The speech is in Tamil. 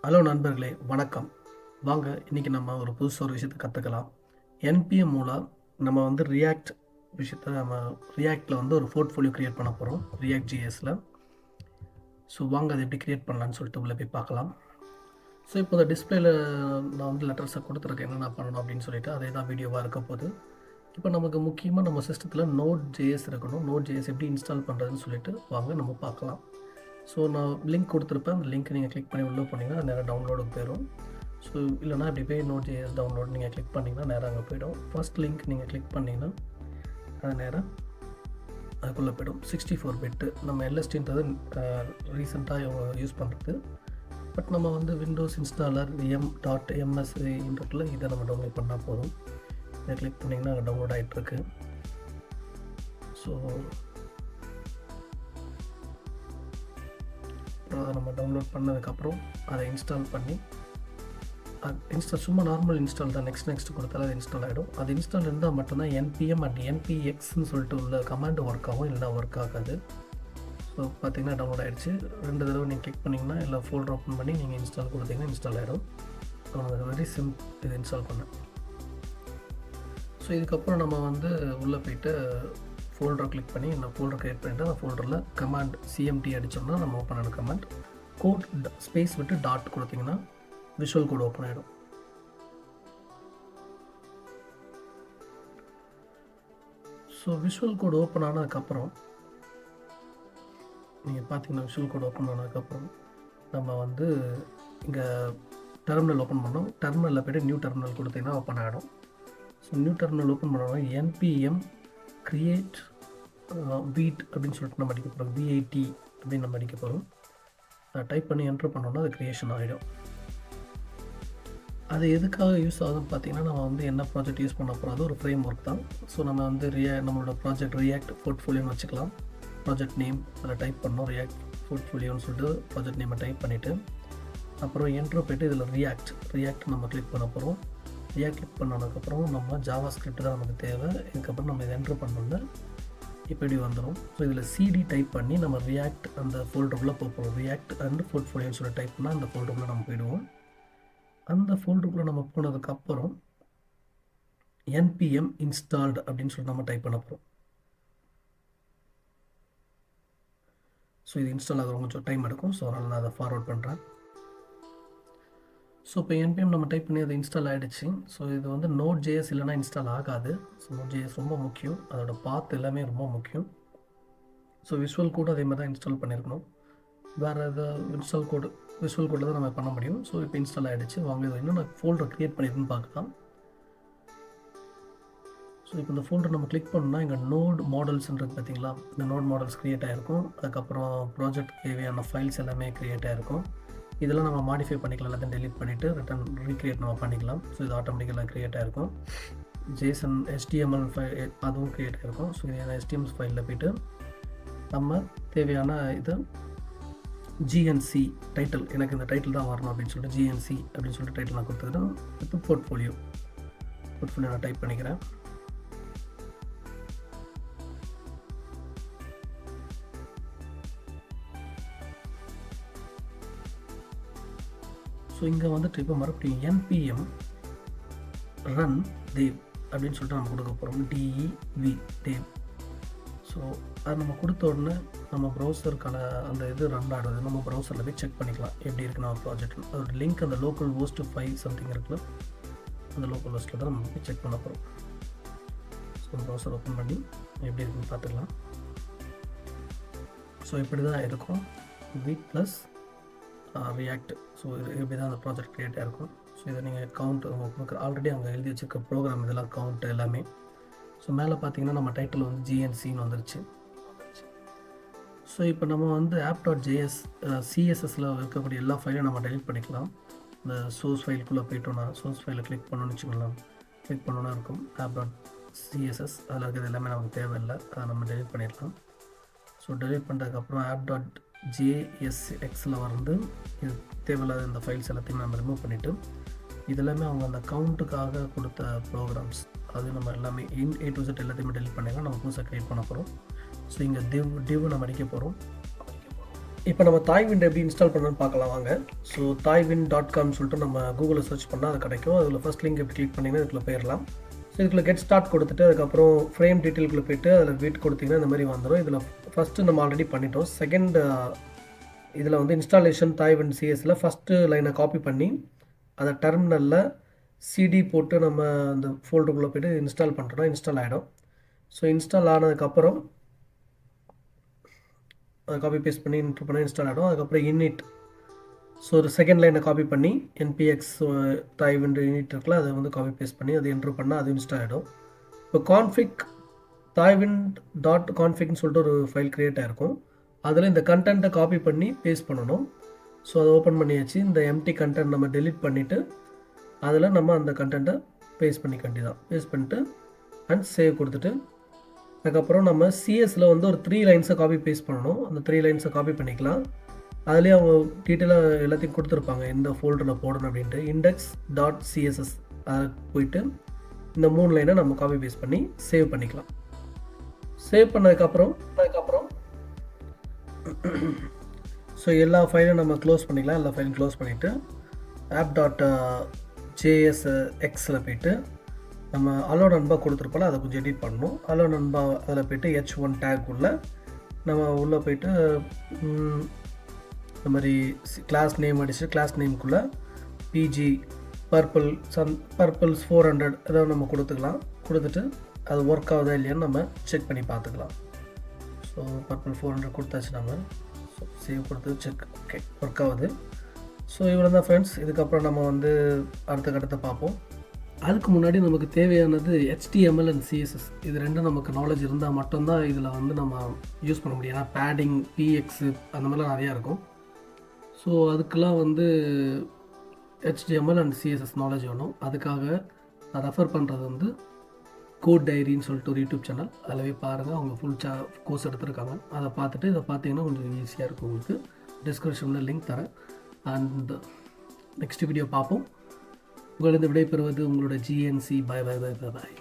ஹலோ நண்பர்களே, வணக்கம். வாங்க இன்றைக்கி நம்ம ஒரு புதுசாக ஒரு விஷயத்தை கற்றுக்கலாம். என்பிஎம் மூலம் நம்ம வந்து ரியாக்டில் வந்து ஒரு போர்ட்ஃபோலியோ க்ரியேட் பண்ண போகிறோம் React.jsல. ஸோ வாங்க அதை எப்படி க்ரியேட் பண்ணலான்னு சொல்லிட்டு உள்ளே போய் பார்க்கலாம். ஸோ இப்போ இந்த டிஸ்பிளேயில் நான் வந்து லெட்டர்ஸை கொடுத்துருக்கேன் என்னென்ன பண்ணணும் அப்படின்னு சொல்லிட்டு அதே தான் வீடியோவாக இருக்க போகுது. இப்போ நமக்கு முக்கியமாக நம்ம சிஸ்டத்தில் Node.js இருக்கணும். Node.js எப்படி இன்ஸ்டால் பண்ணுறதுன்னு சொல்லிட்டு வாங்க நம்ம பார்க்கலாம். ஸோ நான் லிங்க் கொடுத்துருப்பேன். அந்த லிங்க் நீங்கள் கிளிக் பண்ணி உள்ளே போனீங்கன்னா நேராக டவுன்லோடுக்கு போயிடும். ஸோ இல்லைனா இப்படி போய் Node.js டவுன்லோட் நீங்கள் கிளிக் பண்ணிங்கன்னா நேராக அங்கே போயிடும். ஃபர்ஸ்ட் லிங்க் நீங்கள் கிளிக் பண்ணிங்கன்னா அது நேராக அதுக்குள்ளே போய்டும். 64 பிட்டு நம்ம எல்எஸ்டின்றது ரீசெண்டாக யூஸ் பண்ணுறது. பட் நம்ம வந்து விண்டோஸ் இன்ஸ்டாலர் m.ms இதை நம்ம டவுன்லோட் பண்ணால் போதும். இதை கிளிக் பண்ணிங்கன்னா அங்கே டவுன்லோட் ஆகிட்டுருக்கு. ஸோ அதை நம்ம டவுன்லோட் பண்ணதுக்கப்புறம் அதை இன்ஸ்டால் பண்ணி சும்மா நார்மல் இன்ஸ்டால் தான். நெக்ஸ்ட் கொடுத்தாலும் அது இன்ஸ்டால் ஆகிடும். அது இன்ஸ்டால் இருந்தால் மட்டும்தான் npm and npxன்னு சொல்லிட்டு உள்ள கமாண்டு ஒர்க் ஆகும், இல்லைனா ஒர்க் ஆகாது. ஸோ பார்த்தீங்கன்னா டவுன்லோட் ஆகிடுச்சு. 2 தடவை நீங்கள் கிளிக் பண்ணிங்கன்னா இல்லை ஃபோல்டர் ஓப்பன் பண்ணி நீங்கள் இன்ஸ்டால் கொடுத்தீங்கன்னா இன்ஸ்டால் ஆகிடும். அது வெரி சிம்பிள் இது இன்ஸ்டால் பண்ண. ஸோ இதுக்கப்புறம் நம்ம வந்து உள்ளே போய்ட்டு ஃபோல்டரை கிளிக் பண்ணி இந்த ஃபோல்டர் க்ரியேட் பண்ணிவிட்டு அந்த ஃபோல்டரில் கமாண்ட் cmd அடித்தோம்னா நம்ம ஓப்பன் ஆன கமாண்ட் கோட் ஸ்பேஸ் விட்டு டாட் கொடுத்தீங்கன்னா விஷுவல் கோட் ஓப்பன் ஆகிடும். ஸோ விஷுவல் கோட் ஓப்பன் ஆனதுக்கப்புறம் நீங்கள் பார்த்தீங்கன்னா விஷுவல் கோட் ஓப்பன் ஆனதுக்கப்புறம் நம்ம வந்து இங்கே டெர்மினல் ஓப்பன் பண்ணோம். டெர்மினலில் போய்ட்டு நியூ டெர்மினல் கொடுத்தீங்கன்னா ஓப்பன் ஆகிடும். ஸோ நியூ டெர்மினல் ஓப்பன் பண்ணோம்னா npm create Vite அப்படின்னு சொல்லிட்டு நம்ம அடிக்க போகிறோம். VIT அப்படின்னு நம்ம அடிக்க போகிறோம். அதை டைப் பண்ணி என்ட்ரு பண்ணோம்னா அது க்ரியேஷன் ஆகிடும். அது எதுக்காக யூஸ் ஆகுதுன்னு பார்த்தீங்கன்னா நம்ம வந்து என்ன ப்ராஜெக்ட் யூஸ் பண்ண போகிறோம், அது ஒரு ஃப்ரேம் ஒர்க் தான். ஸோ நம்ம வந்து நம்மளோட ப்ராஜெக்ட் React போர்ட்ஃபோலியோன்னு வச்சுக்கலாம். ப்ராஜெக்ட் நேம் அதில் டைப் பண்ணோம், React போர்ட்ஃபோலியோன்னு சொல்லிட்டு ப்ராஜெக்ட் நேமை டைப் பண்ணிவிட்டு அப்புறம் என்ட்ரு போய்ட்டு இதில் ரியாக்ட் நம்ம கிளிக் பண்ண போகிறோம். React கிளிக் பண்ணதுக்கப்புறம் நம்ம ஜாவா ஸ்கிரிப்ட் தான் நமக்கு தேவை. இதுக்கப்புறம் நம்ம இதை என்ட்ரு பண்ணோம்னா இப்படி வந்துடும். ஸோ இதில் cd டைப் பண்ணி நம்ம React அந்த ஃபோல்டருக்குள்ளே போகிறோம். React அண்ட் போர்ட்ஃபோலியோன்னு சொல்லி டைப் பண்ணால் அந்த ஃபோல்டருக்குள்ளே நம்ம போயிடுவோம். அந்த ஃபோல்டருக்குள்ளே நம்ம போனதுக்கப்புறம் npm installed அப்படின்னு சொல்லி நம்ம டைப் பண்ண போகிறோம். ஸோ இது இன்ஸ்டால் ஆக கொஞ்சம் டைம் எடுக்கும். ஸோ அதனால் நான் அதை ஃபார்வர்ட் பண்ணுறேன். ஸோ இப்போ npm நம்ம டைப் பண்ணி அது இன்ஸ்டால் ஆகிடுச்சு. ஸோ இது வந்து Node.js இல்லைனா இன்ஸ்டால் ஆகாது. ஸோ Node.js ரொம்ப முக்கியம், அதோட பாத் எல்லாமே ரொம்ப முக்கியம். ஸோ விஷுவல் கோடு அதே மாதிரி தான் இன்ஸ்டால் பண்ணியிருக்கணும். வேறு எதாவது விஷுவல் கோடில் தான் நம்ம பண்ண முடியும். ஸோ இப்போ இன்ஸ்டால் ஆகிடுச்சு. வாங்க இது இன்னும் நான் ஃபோல்டர் க்ரியேட் பண்ணியிருக்குன்னு பார்க்கலாம். ஸோ இப்போ இந்த ஃபோல்டர் நம்ம கிளிக் பண்ணோம்னா இங்கே நோட் மாடல்ஸ்ன்றது பார்த்தீங்களா, இந்த நோட் மாடல்ஸ் க்ரியேட் ஆகிருக்கும். அதுக்கப்புறம் ப்ராஜெக்ட் தேவையான ஃபைல்ஸ் எல்லாமே க்ரியேட் ஆகிருக்கும். இதெல்லாம் நம்ம மாடிஃபை பண்ணிக்கலாம், எல்லாத்தையும் டெலிட் பண்ணிவிட்டு ரிட்டன் ரீக்ரியேட் நம்ம பண்ணிக்கலாம். ஸோ இது ஆட்டோமேட்டிக்கலாக க்ரியேட் ஆகிருக்கும். JSON HTML ஃபைல் அதுவும் க்ரியேட் ஆகிருக்கும். ஸோ இது HTML ஃபைலில் போய்ட்டு நம்ம தேவையான இது GNC டைட்டில், எனக்கு இந்த டைட்டில் தான் வரணும் அப்படின்னு சொல்லிட்டு GNC அப்படின்னு சொல்லிட்டு டைட்டில் நான் கொடுத்துக்கிறேன். இப்போ போர்ட்ஃபோலியோ நான் டைப் பண்ணிக்கிறேன். ஸோ இங்கே வந்துட்டு இப்போ மறுபடியும் npm run dev அப்படின்னு சொல்லிட்டு நம்ம கொடுக்க போகிறோம். dev. ஸோ அது நம்ம கொடுத்த உடனே நம்ம ப்ரௌசருக்கான அந்த இது ரன் ஆடுறது நம்ம ப்ரௌசரில் போய் செக் பண்ணிக்கலாம் எப்படி இருக்குது நம்ம ப்ராஜெக்ட். அதோட லிங்க் அந்த லோக்கல் ஹோஸ்ட் 5 சம்திங் இருக்குல்ல, அந்த லோக்கல் ஹோஸ்ட்டில் தான் நம்ம போய் செக் பண்ண போகிறோம். ஸோ ப்ரௌசர் ஓப்பன் பண்ணி எப்படி இருக்குன்னு பார்த்துக்கலாம். ஸோ இப்படி தான் இருக்கும் Vite ப்ளஸ் React. ஸோ இது இப்படி தான் அந்த ப்ராஜெக்ட் க்ரியேட் ஆகிருக்கும். ஸோ இதை நீங்கள் கவுண்ட் உங்களுக்கு ஆல்ரெடி அங்கே எழுதி வச்சுருக்க ப்ரோக்ராம் இதெல்லாம் கவுண்ட் எல்லாமே. ஸோ மேலே பார்த்தீங்கன்னா நம்ம டைட்டில் வந்து GNCன்னு வந்துருச்சு. ஸோ இப்போ நம்ம வந்து app.js CSSல இருக்கக்கூடிய எல்லா ஃபைலையும் நம்ம டெலிட் பண்ணிக்கலாம். இந்த சோர்ஸ் ஃபைலுக்குள்ளே போய்ட்டோன்னா சோர்ஸ் ஃபைலை கிளிக் பண்ணணும்னு வச்சுக்கலாம். கிளிக் பண்ணோன்னா இருக்கும் app.css. அதில் இருக்கிறது எல்லாமே நமக்கு தேவையில்லை, அதை நம்ம டெலிட் பண்ணிடலாம். ஸோ டெலிட் பண்ணுறதுக்கப்புறம் app.jsxல வந்து இது தேவையில்லாத இந்த ஃபைல்ஸ் எல்லாத்தையும் நம்ம ரிமூவ் பண்ணிவிட்டு இதெல்லாமே அவங்க அந்த கவுண்ட்டுக்காக கொடுத்த ப்ரோக்ராம்ஸ் அது நம்ம எல்லாமே A to Z எல்லாத்தையுமே டெலிட் பண்ணிடலாம். நம்ம புதுசாக க்ரியேட் பண்ண போகிறோம். ஸோ இங்கே div நம்ம அடிக்க போகிறோம். இப்போ நம்ம Tailwind எப்படி இன்ஸ்டால் பண்ணணும்னு பார்க்கலாம் வாங்க. ஸோ tailwind.com சொல்லிட்டு நம்ம கூகுளில் சர்ச் பண்ணால் அது கிடைக்கும். அதில் ஃபஸ்ட் லிங்க் எப்படி கிளிக் பண்ணிங்கன்னா இதுக்குள்ளே போயிடலாம். ஸோ இதுக்குள்ளே கெட் ஸ்டார்ட் கொடுத்துட்டு அதுக்கப்புறம் ஃப்ரேம் டீட்டெயிலுக்குள்ளே போய்ட்டு அதில் வெயிட் கொடுத்திங்கன்னா இந்த மாதிரி வந்துடும். இதில் ஃபஸ்ட்டு நம்ம ஆல்ரெடி பண்ணிட்டோம். செகண்ட் இதில் வந்து இன்ஸ்டாலேஷன் Tailwind CSSல ஃபஸ்ட்டு லைனை காப்பி பண்ணி அதை டெர்மினலில் சிடி போட்டு நம்ம அந்த ஃபோல்டருக்குள்ளே போய்ட்டு இன்ஸ்டால் பண்ணுறோன்னா இன்ஸ்டால் ஆகிடும். ஸோ இன்ஸ்டால் ஆனதுக்கப்புறம் அதை காப்பி பேஸ்ட் பண்ணி இன்ட்ரு பண்ணி இன்ஸ்டால் ஆகிடும். அதுக்கப்புறம் init, ஸோ ஒரு செகண்ட் லைனை காப்பி பண்ணி npx Tailwind init இருக்குல்ல அதை வந்து காப்பி பேஸ்ட் பண்ணி அதை என்ட்ரு பண்ணால் அது இன்ஸ்டால் ஆகிடும். இப்போ கான்ஃபிக் tailwind.configன்னு சொல்லிட்டு ஒரு ஃபைல் க்ரியேட் ஆகிருக்கும். அதில் இந்த கண்டென்ட்டை காப்பி பண்ணி பேஸ்ட் பண்ணணும். ஸோ அதை ஓப்பன் பண்ணியாச்சு. இந்த எம்டி கண்டென்ட் நம்ம டெலிட் பண்ணிவிட்டு அதில் நம்ம அந்த கண்டென்ட்டை பேஸ்ட் பண்ணிக்க தான். பேஸ்ட் பண்ணிட்டு அண்ட் சேவ் கொடுத்துட்டு அதுக்கப்புறம் நம்ம சிஎஸில் வந்து ஒரு 3 லைன்ஸை காப்பி பேஸ்ட் பண்ணணும். அந்த 3 லைன்ஸை காப்பி பண்ணிக்கலாம். அதுலேயே அவங்க டீட்டெயிலாக எல்லாத்தையும் கொடுத்துருப்பாங்க எந்த ஃபோல்டரில் போடணும் அப்படின்ட்டு. index.css அதை போயிட்டு இந்த 3 லைனை நம்ம காப்பி பேஸ்ட் பண்ணி சேவ் பண்ணிக்கலாம். சேவ் பண்ணதுக்கப்புறம் ஸோ எல்லா ஃபைலும் நம்ம க்ளோஸ் பண்ணிக்கலாம். எல்லா ஃபைலும் க்ளோஸ் பண்ணிவிட்டு app.jsxல போய்ட்டு நம்ம அலோ நண்பா கொடுத்துருப்போம்ல அதை கொஞ்சம் எடிட் பண்ணணும். அலோ நண்பா அதில் போய்ட்டு h1 டேக் உள்ள நம்ம உள்ளே போய்ட்டு இந்த மாதிரி கிளாஸ் நேம் அடிச்சுட்டு கிளாஸ் நேமுக்குள்ளே பிஜி பர்பிள்ஸ் 400 ஏதாவது நம்ம கொடுத்துக்கலாம். கொடுத்துட்டு அது ஒர்க் ஆகுதா இல்லையான்னு நம்ம செக் பண்ணி பார்த்துக்கலாம். ஸோ பர்பிள் 400 கொடுத்தாச்சு நம்ம. ஸோ சேவ் கொடுத்து செக், ஓகே ஒர்க் ஆகுது. ஸோ இவ்வளோ தான் ஃப்ரெண்ட்ஸ். இதுக்கப்புறம் நம்ம வந்து அடுத்த கட்டத்தை பார்ப்போம். அதுக்கு முன்னாடி நமக்கு தேவையானது HTML அண்ட் CSS இது ரெண்டும் நமக்கு நாலேஜ் இருந்தால் மட்டும்தான் இதில் வந்து நம்ம யூஸ் பண்ண முடியும். ஏன்னா பேடிங் PX அந்த மாதிரிலாம் நிறையா இருக்கும். ஸோ அதுக்கெல்லாம் வந்து HTML அண்ட் CSS நாலேஜ் வேணும். அதுக்காக நான் ரெஃபர் பண்ணுறது வந்து கோட் டைரின்னு சொல்லிட்டு ஒரு யூடியூப் சேனல். அதில் போய் பாருங்கள், அவங்க ஃபுல் கோர்ஸ் எடுத்துருக்காங்க. அதை பார்த்துட்டு இதை பார்த்தீங்கன்னா கொஞ்சம் ஈஸியாக இருக்கும். உங்களுக்கு டிஸ்கிரிப்ஷனில் லிங்க் தரேன். அண்ட் நெக்ஸ்ட் வீடியோ பார்ப்போம். உங்களிடம் விடைபெறுவது உங்களோட GNC. பாய் பாய் பாய் பாய் பாய்.